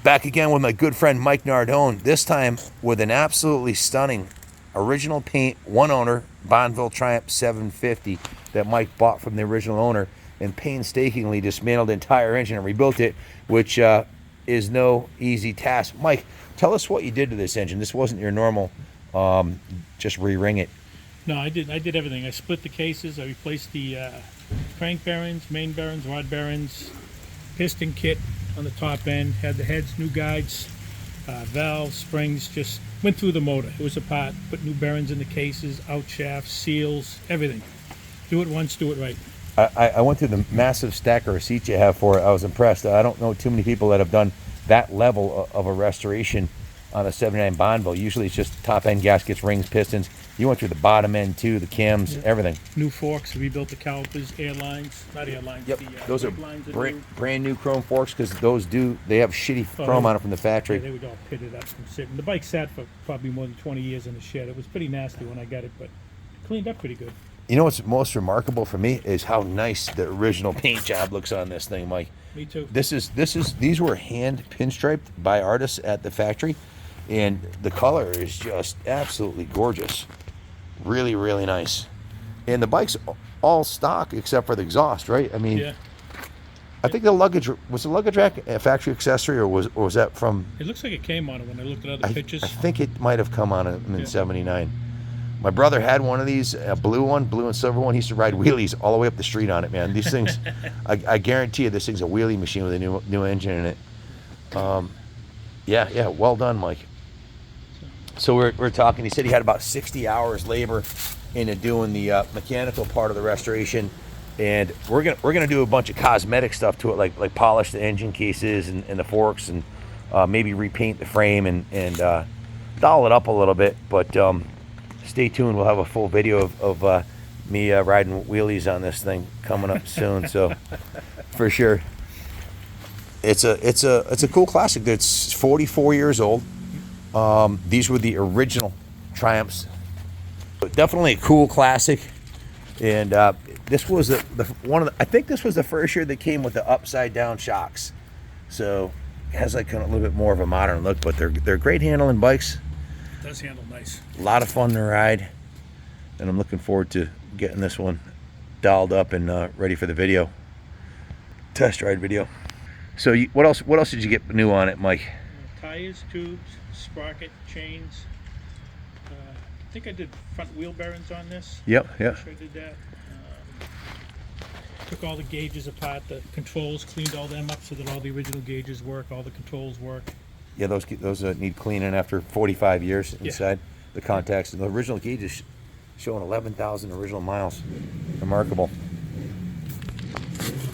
Back again with my good friend Mike Nardone, this time with an absolutely stunning original paint, one owner, Bonneville Triumph 750 that Mike bought from the original owner and painstakingly dismantled the entire engine and rebuilt it, which is no easy task. Mike, tell us what you did to this engine. This wasn't your normal just re-ring it. No, I did everything. I split the cases, I replaced the crank bearings, main bearings, rod bearings, piston kit on the top end, had the heads, new guides, valves, springs, just went through the motor. It was a part, put new bearings in the cases, out shafts, seals, everything. Do it once, do it right. I went through the massive stack of receipts you have for it. I was impressed. I don't know too many people that have done that level of a restoration on a 79 Bonneville. Usually it's just top end gaskets, rings, pistons. You went through the bottom end too, the cams, everything. New forks, rebuilt the calipers, air lines, not air lines. Yep, the, those are lines brand new chrome forks because they have shitty chrome on it from the factory. Yeah, they were all pitted up from sitting. The bike sat for probably more than 20 years in the shed. It was pretty nasty when I got it, but cleaned up pretty good. You know what's most remarkable for me is how nice the original paint job looks on this thing, Mike. Me too. These were hand pinstriped by artists at the factory, and the color is just absolutely gorgeous. Really, really nice. And the bike's all stock except for the exhaust, right? I mean, yeah. I think the luggage rack a factory accessory, or was that from? It looks like it came on it when I looked at other pictures. I think it might have come on it in '79. My brother had one of these, a blue and silver one. He used to ride wheelies all the way up the street on it, man. These things, I guarantee you, this thing's a wheelie machine with a new engine in it. Yeah, well done, Mike. So we're talking. He said he had about 60 hours labor into doing the mechanical part of the restoration, and we're gonna do a bunch of cosmetic stuff to it, like polish the engine cases and the forks, and maybe repaint the frame and doll it up a little bit. But stay tuned. We'll have a full video of me riding wheelies on this thing coming up soon. So for sure, it's a cool classic that's 44 years old. These were the original Triumphs, but definitely a cool classic. And this was I think this was the first year that came with the upside down shocks, so it has like a little bit more of a modern look. But they're great handling bikes. It does handle nice. A lot of fun to ride, and I'm looking forward to getting this one dialed up and ready for the video, test ride video. So what else did you get new on it, Mike? Tires, tubes, sprocket, chains. I think I did front wheel bearings on this. Yep. I'm sure I did that. Took all the gauges apart, the controls, cleaned all them up so that all the original gauges work, all the controls work. Yeah, those need cleaning after 45 years inside the contacts. And the original gauges showing 11,000 original miles. Remarkable.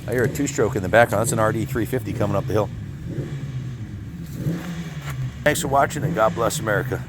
I hear a two-stroke in the background. That's an RD 350 coming up the hill. Thanks for watching, and God bless America.